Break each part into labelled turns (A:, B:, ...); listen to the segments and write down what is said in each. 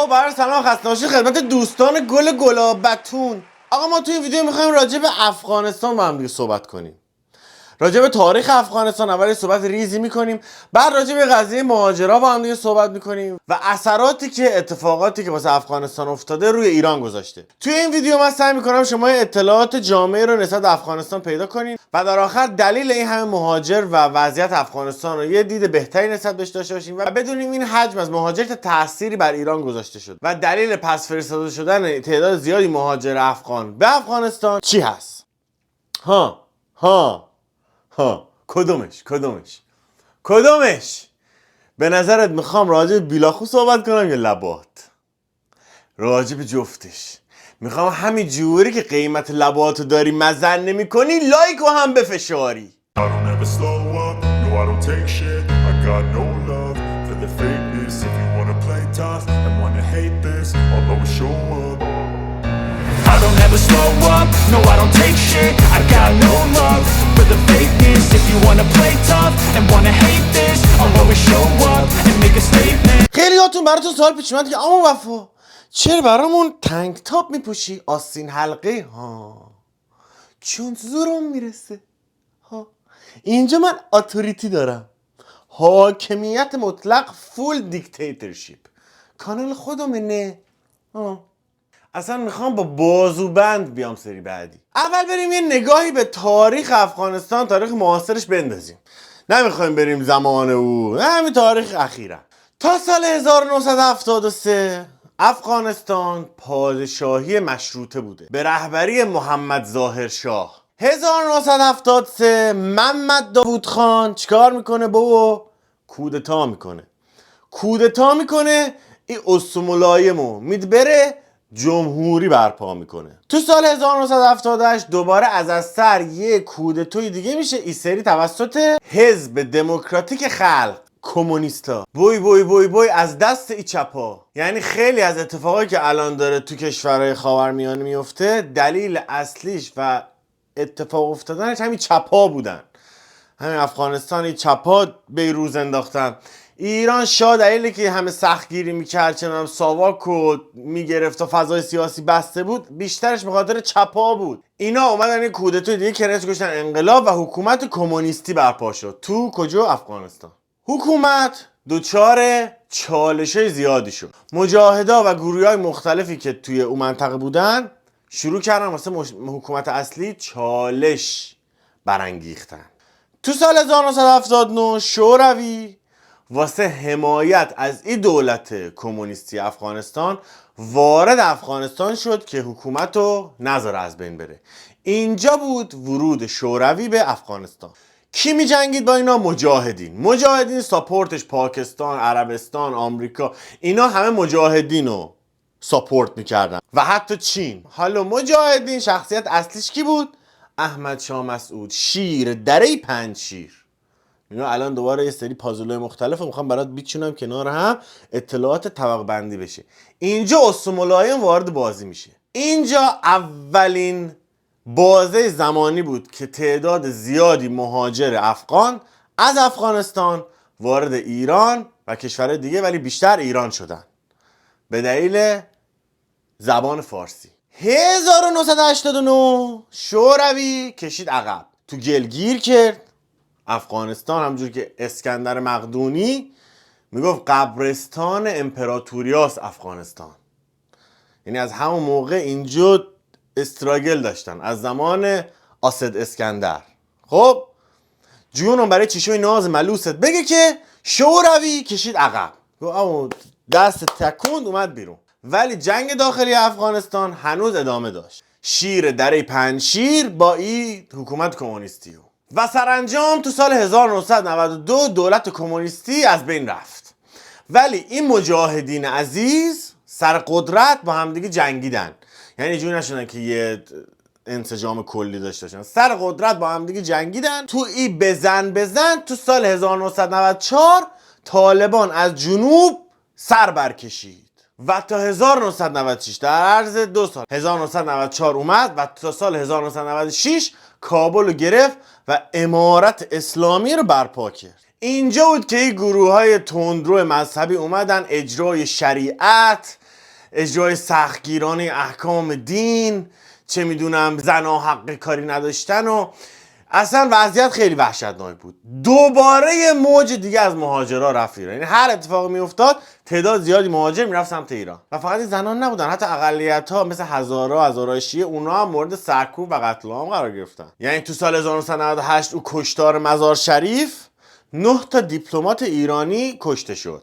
A: برای سلام خسته نباشید خدمت دوستان گلاب بتون. آقا ما تو این ویدیو میخوایم راجع به افغانستان با هم دیگه صحبت کنیم. راجع به تاریخ افغانستان اول صحبت ریزی میکنیم، بعد راجع به قضیه مهاجرا با هم دیگه صحبت میکنیم و اثراتی که اتفاقاتی که واسه افغانستان افتاده روی ایران گذاشته. توی این ویدیو من سعی میکنم شما اطلاعات جامعی رو نسبت به افغانستان پیدا کنین و در آخر دلیل این همه مهاجر و وضعیت افغانستان رو یه دید بهتری نسبت بهش داشته باشیم و بدونیم این حجم از مهاجرت تأثیری بر ایران گذاشته شد و دلیل پس فرستاده شدن تعداد زیادی مهاجر افغان به افغانستان چی هست. کدومش؟ به نظرت میخوام راجع به بیلاخو صحبت کنم یا لبات؟ راجع به جفتش. میخوام همین جوری که قیمت لباتو داری مزن نمی کنی لایک و هم بفشاری.
B: I don't ever slow up, no I don't take shit. I got no love for the fakeness. If you wanna play tough and wanna hate this, I'll always show up and make a statement.
A: خیلی هاتون براتون سوال پیش اومد که اما وفا چرا برامون تنگ تاپ میپوشی آستین حلقه ها؟ چون زورم میرسه ها. اینجا من اتوریتی دارم، حاکمیت مطلق، فول دیکتاتورشیپ. کانال خودمونه ها. اصلا میخوام با بازوبند بیام سری بعدی. اول بریم یه نگاهی به تاریخ افغانستان، تاریخ معاصرش بندازیم. نمیخوایم بریم زمان او، نه همین تاریخ اخیرا. تا سال 1973 افغانستان پادشاهی مشروطه بوده به رهبری محمد ظاهر شاه. 1973 محمد داوود خان چیکار میکنه بابا؟ کودتا میکنه این اسمولایمو میدبره جمهوری برپا میکنه. تو سال 1978 دوباره از سر یه کودتای دیگه میشه، این سری توسط حزب دموکراتیک خلق، کمونیستا. بوی از دست ای چپا. یعنی خیلی از اتفاقایی که الان داره تو کشورهای خاورمیانه میفته دلیل اصلیش و اتفاق افتادنش همین چپا بودن. همین افغانستان این چپا بیروز انداختن. ایران شاه دلیلی که همه سختگیری میکرد، چنانم ساواک رو میگرفت و فضای سیاسی بسته بود، بیشترش به خاطر چپا بود. اینا اومدن یه کودتای دیگه کنارش گذاشتن، انقلاب و حکومت کمونیستی برپا شد تو کجا؟ افغانستان. حکومت دچار چالش‌های زیادی شد. مجاهدا و گروه‌های مختلفی که توی اون منطقه بودن شروع کردن واسه حکومت اصلی چالش برانگیختن. تو سال 1979 شوروی واسه حمایت از این دولت کمونیستی افغانستان وارد افغانستان شد که حکومت رو نذاره از بین بره. اینجا بود ورود شوروی به افغانستان. کی می جنگید با اینا؟ مجاهدین. ساپورتش پاکستان، عربستان، آمریکا، اینا همه مجاهدین رو ساپورت میکردن و حتی چین. حالا مجاهدین شخصیت اصلیش کی بود؟ احمد شاه مسعود، شیر دره پنجشیر. اینا الان دوباره یه سری پازل‌های مختلفه میخوام برات بیچونم کنار هم، اطلاعات طبقه بندی بشه. اینجا اسمولایم وارد بازی میشه. اینجا اولین بازه زمانی بود که تعداد زیادی مهاجر افغان از افغانستان وارد ایران و کشورهای دیگه، ولی بیشتر ایران شدن به دلیل زبان فارسی. 1989 شوروی کشید عقب، تو گلگیر کرد افغانستان. همونجور که اسکندر مقدونی میگفت قبرستان امپراتوریاس افغانستان. یعنی از همون موقع اینجا استراگل داشتن، از زمان آسد اسکندر. خب جونم برای چیشوی ناز ملوست بگه که شوروی کشید عقب، دست تکوند اومد بیرون. ولی جنگ داخلی افغانستان هنوز ادامه داشت. شیر دره پنجشیر با این حکومت کمونیستی و سرانجام تو سال 1992 دولت کمونیستی از بین رفت. ولی این مجاهدین عزیز سر قدرت با همدیگه جنگیدن. یعنی جوری نشدن که یه انسجام کلی داشته باشن، سر قدرت با همدیگه جنگیدن. تو این بزن تو سال 1994 طالبان از جنوب سر برکشید و تا 1996 در عرض 2 سال 1994 اومد و تا سال 1996 کابل رو گرفت و امارت اسلامی رو برپا کرد. اینجا بود که این گروه های تندرو مذهبی اومدن اجرای شریعت اجرای سختگیرانه احکام دین، چه میدونم زنها حق کاری نداشتن و اصلا وضعیت خیلی وحشتناک بود. دوباره یه موج دیگه از مهاجرا رفت ایران. یعنی هر اتفاقی میافتاد تعداد زیادی مهاجر میرفت سمت ایران و فقط این زنان نبودن، حتی اقلیت‌ها مثل هزارها شیعه اونا هم مورد سرکوب و قتل عام قرار گرفتن. یعنی تو سال 1998 او کشتار مزار شریف 9 تا دیپلمات ایرانی کشته شد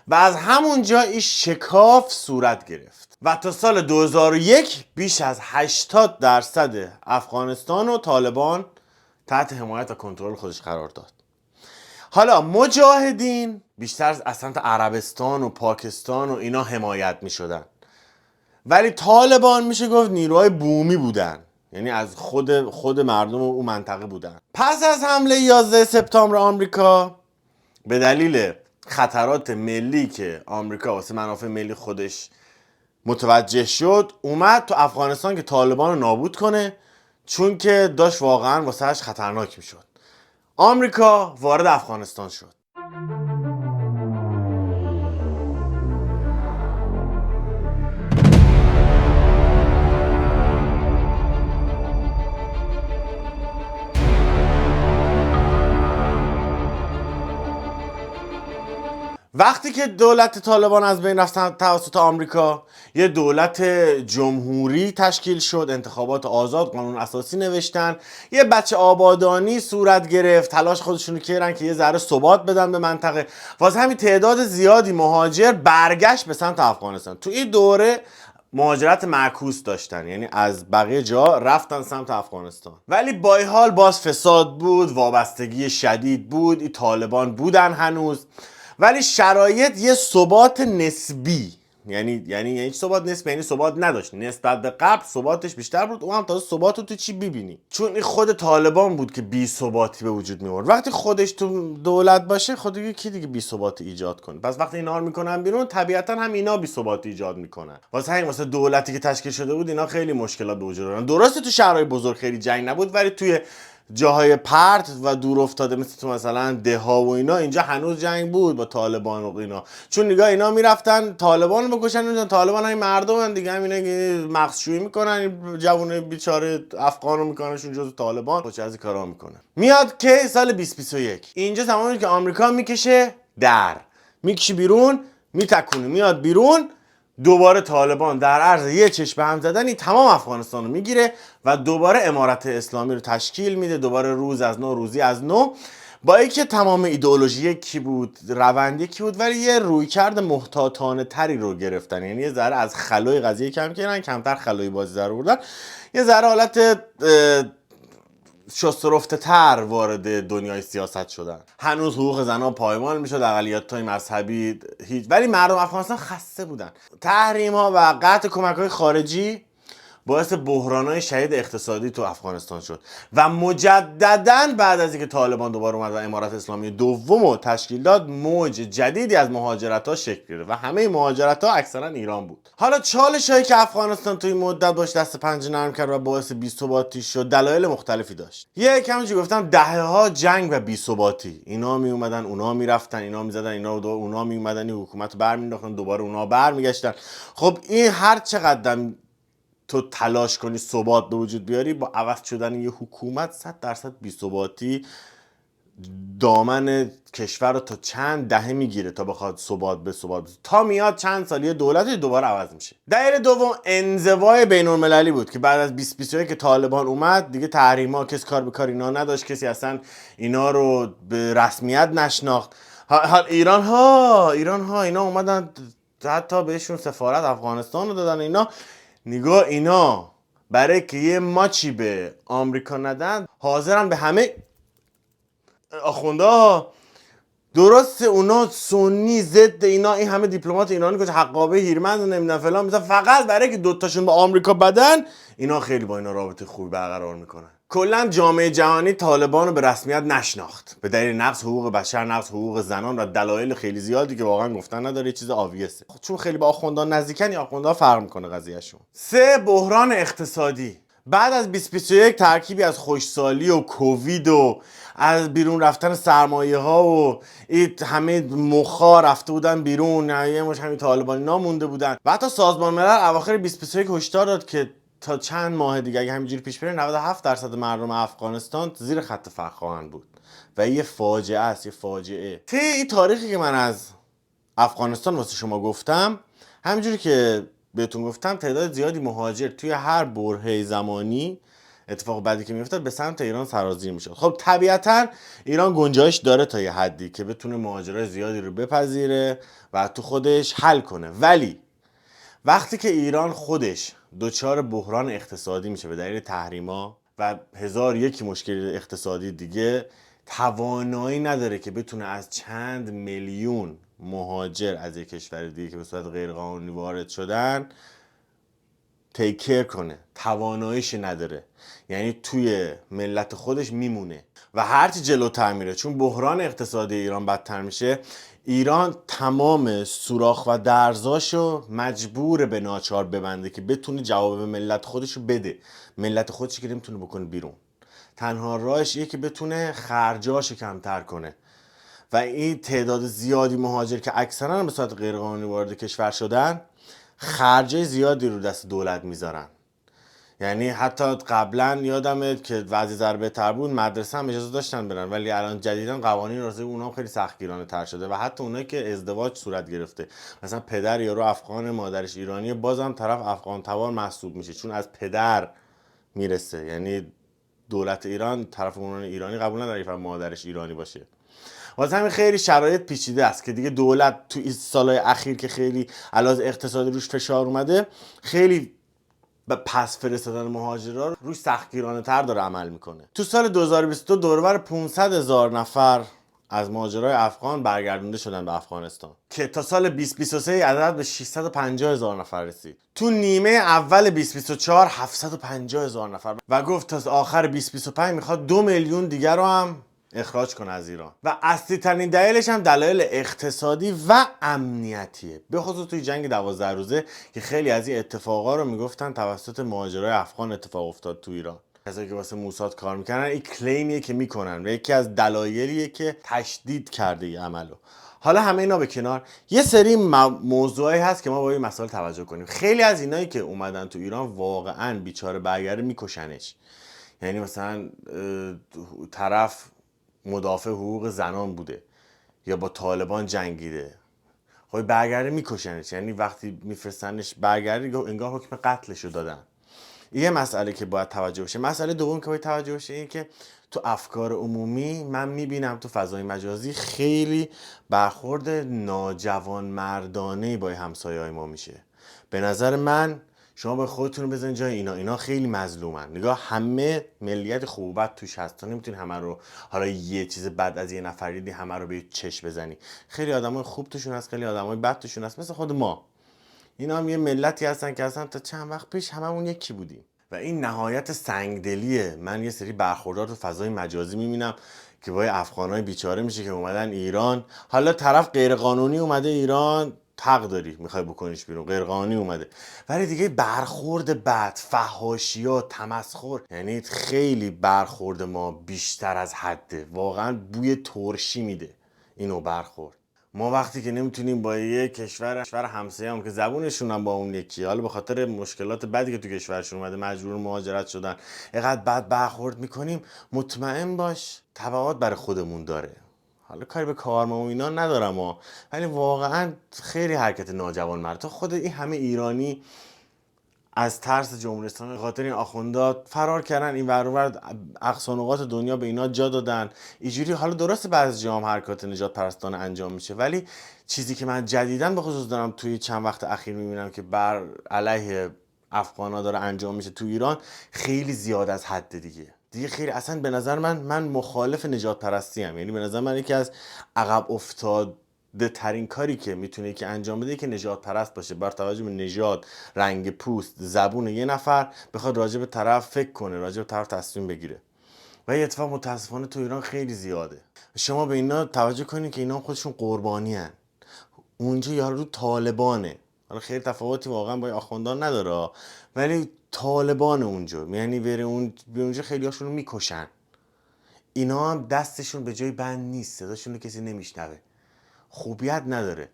A: و از همونجا این شکاف صورت گرفت و تا سال 2001 بیش از 80% افغانستان و طالبان تحت حمایت و کنترل خودش قرار داد. حالا مجاهدین بیشتر از سمت عربستان و پاکستان و اینا حمایت می شدن، ولی طالبان میشه گفت نیروهای بومی بودن، یعنی از خود مردم اون منطقه بودن. پس از حمله 11 سپتامبر آمریکا به دلیل خطرات ملی که آمریکا واسه منافع ملی خودش متوجه شد، اومد تو افغانستان که طالبان رو نابود کنه، چون که داشت واقعا واسهش خطرناک میشد. آمریکا وارد افغانستان شد. وقتی که دولت طالبان از بین رفت توسط آمریکا، یه دولت جمهوری تشکیل شد، انتخابات آزاد، قانون اساسی نوشتن، یه بچه آبادانی صورت گرفت، تلاش خودشونو کردن که یه ذره ثبات بدن به منطقه. واسه همین تعداد زیادی مهاجر برگشت به سمت افغانستان. تو این دوره مهاجرت معکوس داشتن، یعنی از بقیه جا رفتن سمت افغانستان، ولی با این حال باز فساد بود، وابستگی شدید بود، این طالبان بودن هنوز، ولی شرایط یه ثبات نسبی، یعنی ثبات نسبی یعنی ثبات نداشت، نسبت به قبل ثباتش بیشتر بود. اون هم تازه ثبات رو تو چی ببینی؟ چون این خود طالبان بود که بی ثباتی به وجود می آورد. وقتی خودش تو دولت باشه، خود دیگه کی دیگه بی ثباتی ایجاد کنه؟ پس وقتی اینا رو میکنن بیرون، طبیعتا هم اینا بی ثباتی ایجاد میکنن. واسه همین واسه دولتی که تشکیل شده بود اینا خیلی مشکلات به وجود آوردن. درسته تو شهرهای بزرگ خیلی جنگ نبود، ولی توی جاهای پرت و دور افتاده مثل تو مثلا دهها و اینا، اینجا هنوز جنگ بود با طالبان و اینا. چون نگاه اینا میرفتن طالبان رو بکشن، طالبان های مردم دیگه، همینا که مغزشویی میکنن، جوونه بیچاره افغان رو میکننشون جزو طالبان، چه از این کارا میکنه. میاد که سال 2021 اینجا زمانی که آمریکا میکشه میکشه بیرون، میتکونه میاد بیرون، دوباره طالبان در عرض یه چشم به هم زدنی تمام افغانستان رو میگیره و دوباره امارت اسلامی رو تشکیل میده، دوباره روز از نو روزی از نو، با اینکه تمام ایدئولوژی یکی بود، روند یکی بود، ولی یه رویکرد محتاطانه تری رو گرفتن. یعنی یه ذره از خلای قضیه کم کردن، کمتر خلای بازی در آوردن، یه ذره حالت شسترفته تر وارد دنیای سیاست شدن. هنوز حقوق زنها پایمال میشد، اقلیت‌های مذهبی هیچ، ولی مردم افغانستان خسته بودن. تحریم‌ها و قطع کمک‌های خارجی باعث بحران‌های شدید اقتصادی تو افغانستان شد و مجدداً بعد از اینکه طالبان دوباره اومد و امارت اسلامی دوم رو تشکیل داد، موج جدیدی از مهاجرت‌ها شکل گرفت و همه مهاجرت‌ها اکثرا ایران بود. حالا چالش‌هایی که افغانستان توی مدت باش دست پنجه نرم کرد و باعث بی‌ثباتی شد، دلایل مختلفی داشت. همونجوری گفتم دهه‌ها جنگ و بی‌ثباتی، اینا می اومدن اونا میرفتن، اینا میزدن اینا رو، اونا می اومدن این حکومت رو برمی‌انداختن، دوباره اونا برمیگشتن. خب این هر چقدر تو تلاش کنی ثبات به وجود بیاری، با عوض شدن یه حکومت 100% بی‌ثباتی دامن کشور رو تا چند دهه میگیره تا بخواد ثبات به ثبات تا میاد چند سالی دولت دوباره عوض میشه. دلیل دوم انزوای بین‌المللی بود که بعد از 2021 که طالبان اومد، دیگه تحریم‌ها، کسی کار به کار اینا نداشت، کسی اصلا اینا رو به رسمیت نشناخت. حال ایران ها اینا اومدن حتی بهشون سفارت افغانستان رو دادن. نگاه اینا برای که یه ماچی به آمریکا ندن حاضرن به همه آخونده ها. درسته اونا سنی ضد اینا، این همه دیپلمات ایرانی که حقابه هیرمند و نمیدونم فلان میذارن، فقط برای که دوتاشون به آمریکا بدن، اینا خیلی با اینا رابطه خوبی برقرار میکنن. کلا جامعه جهانی طالبان رو به رسمیت نشناخت به دلیل نقض حقوق بشر، نقض حقوق زنان و دلایل خیلی زیادی که واقعا گفتن نداره، چیز آویسه. چون خیلی با آخوندان نزدیکن، یا آخوندها فرق میکنه قضیهشون. 3. بحران اقتصادی. بعد از 2021 ترکیبی از خشکسالی و کووید و از بیرون رفتن سرمایه ها و این همه مخا رفته بودن بیرون، یه مش همین طالبانی مونده بودن و حتی سازمان ملل اواخر 2021 هشدار داد که تا چند ماه دیگه اگه همینجوری پیش بره 97% مردم افغانستان زیر خط فقر خواهند بود و یه فاجعه است، یه فاجعه. طی این تاریخی که من از افغانستان واسه شما گفتم، همینجوری که بهتون گفتم تعداد زیادی مهاجر توی هر برهه زمانی اتفاق بعدی که میافتاد به سمت ایران سرازیر میشد. خب طبیعتا ایران گنجایش داره تا یه حدی که بتونه مهاجرای زیادی رو بپذیره و تو خودش حل کنه، ولی وقتی که ایران خودش دچار بحران اقتصادی میشه به دلیل تحریما و 1001 مشکل اقتصادی دیگه، توانایی نداره که بتونه از چند میلیون مهاجر از یک کشور دیگه که به صورت غیرقانونی وارد شدن تیکر کنه، تواناییش نداره، یعنی توی ملت خودش میمونه و هرچی جلوتر میره چون بحران اقتصادی ایران بدتر میشه، ایران تمام سوراخ و درزاشو مجبور به ناچار ببنده که بتونه جواب ملت خودشو بده. ملت خودش که نمیتونه بکنه بیرون، تنها راهش اینه که بتونه خرجاشو کمتر کنه و این تعداد زیادی مهاجر که اکثرا به صورت غیرقانونی وارد کشور شدن خرجای زیادی رو دست دولت میذارن. یعنی حتی قبلا یادمه که وضع ذره بهتر بود مدرسه هم اجازه داشتن برن، ولی الان جدیدن قوانین راضی اونها خیلی سختگیرانه تر شده و حتی اونایی که ازدواج صورت گرفته، مثلا پدر یارو افغان مادرش ایرانیه، بازم طرف افغان تبار محسوب میشه چون از پدر میرسه. یعنی دولت ایران طرف اون ایرانی قبول نداره که مادرش ایرانی باشه. واسه همین خیلی شرایط پیچیده است که دیگه دولت تو این سالهای اخیر که خیلی علاوه اقتصادی روش فشار اومده، خیلی به پس فرستادن مهاجرا رو روش سختگیرانه تر داره عمل میکنه. تو سال 2022 دوربر 500,000 نفر از مهاجرای افغان برگردونده شدن به افغانستان که تا سال 2023 عدد به 650,000 نفر رسید. تو نیمه اول 2024 750,000 نفر و گفت تا آخر 2025 میخواد 2 میلیون دیگر رو هم اخراج کنه از ایران و اصلی ترین دلیلش هم دلایل اقتصادی و امنیتیه، به خصوص توی جنگ 12 روزه که خیلی از این اتفاقا رو میگفتن توسط مهاجرای افغان اتفاق افتاد تو ایران. کسایی که واسه موساد کار میکنن این کلیمیه که میکنن و یکی از دلایلیه که تشدید کرده این عملو. حالا همه اینا به کنار، یه سری موضوعی هست که ما با این مسائل توجه کنیم. خیلی از اینایی که اومدن تو ایران واقعا بیچاره برگره میکشنش. یعنی مثلا طرف مدافع حقوق زنان بوده یا با طالبان جنگیده، خب برگرده میکشنش، یعنی وقتی میفرستنش برگرده انگار حکم قتلشو دادن. یه مسئله که باید توجه بشه. مسئله دوم که باید توجه بشه این که تو افکار عمومی من میبینم تو فضای مجازی خیلی برخورد ناجوان مردانه با همسایه‌های ما میشه. به نظر من شما به خودتون بزنید جای اینا خیلی مظلومن. نگاه همه ملیت خوبت توش هست، تو نمیتونی همه رو حالا یه چیز بد از یه نفر دیدی همه رو به چش بزنی. خیلی آدمای خوب توشون هست، خیلی آدمای بد توشون هست، مثل خود ما. اینا هم یه ملتی هستن که اصلا تا چند وقت پیش هممون یکی بودیم و این نهایت سنگدلیه. من یه سری برخوردات تو فضای مجازی میبینم که با افغانای بیچاره میشه که اومدن ایران، حالا طرف غیر قانونی اومده ایران، حق داری میخوای بکنیش بیرون، غیر قانونی اومده، ولی دیگه برخورد بد، فحاشیات، تمسخر، یعنی خیلی برخورد ما بیشتر از حده، واقعا بوی ترشی میده اینو برخورد. ما وقتی که نمیتونیم با یک کشور همسایه‌ام که زبونشون هم با اون یکی، حالا به خاطر مشکلات بدی که تو کشورشون اومده مجبور مهاجرت شدن، اینقدر بد برخورد میکنیم، مطمئن باش تبعات برای خودمون داره. حالا کاری به کارما و اینا ندارم ولی واقعا خیلی حرکت ناجوان مرد. تو خود این همه ایرانی از ترس جمهوری اسلامی خاطر این آخوندات فرار کردن این ور اونور، اقصا نقاط دنیا به اینا جا دادن اینجوری. حالا درسته بعضی جام حرکات نجات پرستانه انجام میشه، ولی چیزی که من جدیداً به خصوص دارم توی چند وقت اخیر میبینم که بر علیه افغانا داره انجام میشه تو ایران خیلی زیاد از حد دیگه خیلی. اصلا به نظر من مخالف نجات پرستی ام. یعنی به نظر من یکی از عقب افتاده ترین کاری که میتونه که انجام بده که نجات پرست باشه، بر توجه به نژاد، رنگ پوست، زبون یه نفر بخواد راجع به طرف فکر کنه، راجع به طرف تصمیم بگیره. و این اتفاق متاسفانه تو ایران خیلی زیاده. شما به اینا توجه کنید که اینا خودشون قربانی هن. اونجا یارو طالبانه، حالا خیلی تفاوتی واقعا با آخوندان نداره، ولی طالبان اونجا، یعنی بره اونجا خیلی هاشون رو میکشن. اینا هم دستشون به جای بند نیست، صداشون رو کسی نمیشنوه، خوبیت نداره.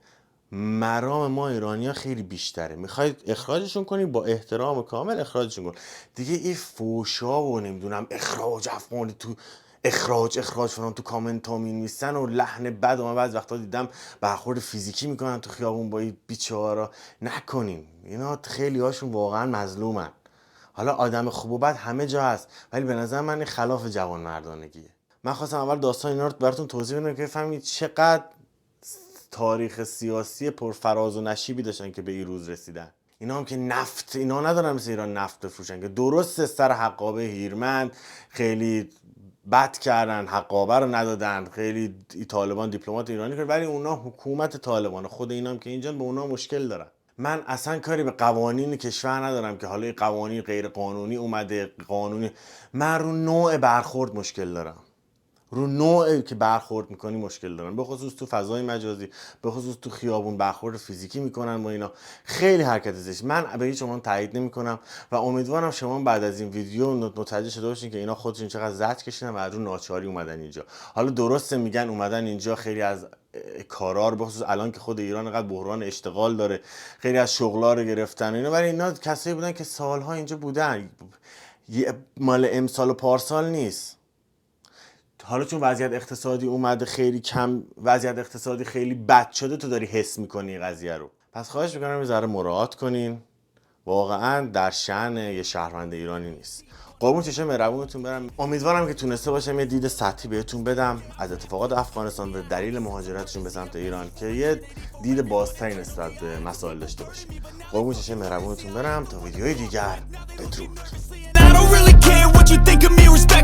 A: مرام ما ایرانی‌ها خیلی بیشتره. میخواید اخراجشون کنید، با احترام کامل اخراجشون کن. دیگه این فوشا و نمیدونم اخراج افغانی تو اخراج فلان تو کامنت ها می‌نویسن و لحن بد، و من بعضی وقتا دیدم برخورد فیزیکی میکنن تو خیابون با این بیچارا. نکنین، اینا خیلی هاشون واقعا مظلومن. حالا آدم خوب و بد همه جا هست، ولی به نظر من این خلاف جوان مردانگیه. من خواستم اول داستان اینا رو براتون توضیح بدم که بفهمید چقدر تاریخ سیاسی پرفراز و نشیبی داشتن که به این روز رسیدن. اینا هم که نفت، اینا ندارن مثل ایران نفت بفروشن، که درست سر حقابه هیرمند خیلی بد کردن، حقابه رو ندادن، خیلی طالبان دیپلمات ایرانی کرد، ولی اونا حکومت طالبان، خود اینا هم که اینجا به اونا مشکل دارن. من اصلا کاری به قوانین کشور ندارم که حالا این قوانین غیر قانونی اومده، قانونی. من رو نوع برخورد مشکل دارم، رو نوعی که برخورد میکنی مشکل دارن، به خصوص تو فضای مجازی، به خصوص تو خیابون برخورد فیزیکی میکنن با اینا. خیلی حرکت زشت. من به هیچ عنوان تایید نمیکنم و امیدوارم شما بعد از این ویدیو متوجه شده باشین که اینا خودشون چقدر زجر کشیدن و از رو ناچاری اومدن اینجا. حالا درسته میگن اومدن اینجا خیلی از کارا رو، به خصوص الان که خود ایران انقدر بحران اشتغال داره، خیلی از شغلا رو گرفتن اینا، ولی اینا کسایی بودن که سالها اینجا بودن، مال امسال و پارسال نیست. حالا چون وضعیت اقتصادی اومده خیلی کم، وضعیت اقتصادی خیلی بد شده، تو داری حس میکنی این قضیه رو. پس خواهش میکنم یه ذره مراعات کنین، واقعا در شأن یه شهروند ایرانی نیست. قربون چشم مهربونتون برم. امیدوارم که تونسته باشم یه دید سطحی بهتون بدم از اتفاقات افغانستان به دلیل مهاجرتشون به سمت ایران، که یه دید بازتری نسبت به مسائل داشته باشیم. قربون چشم مهربونتون برم تا ویدیوهای دیگر. بدرود.
B: I don't really care what you think of me, respect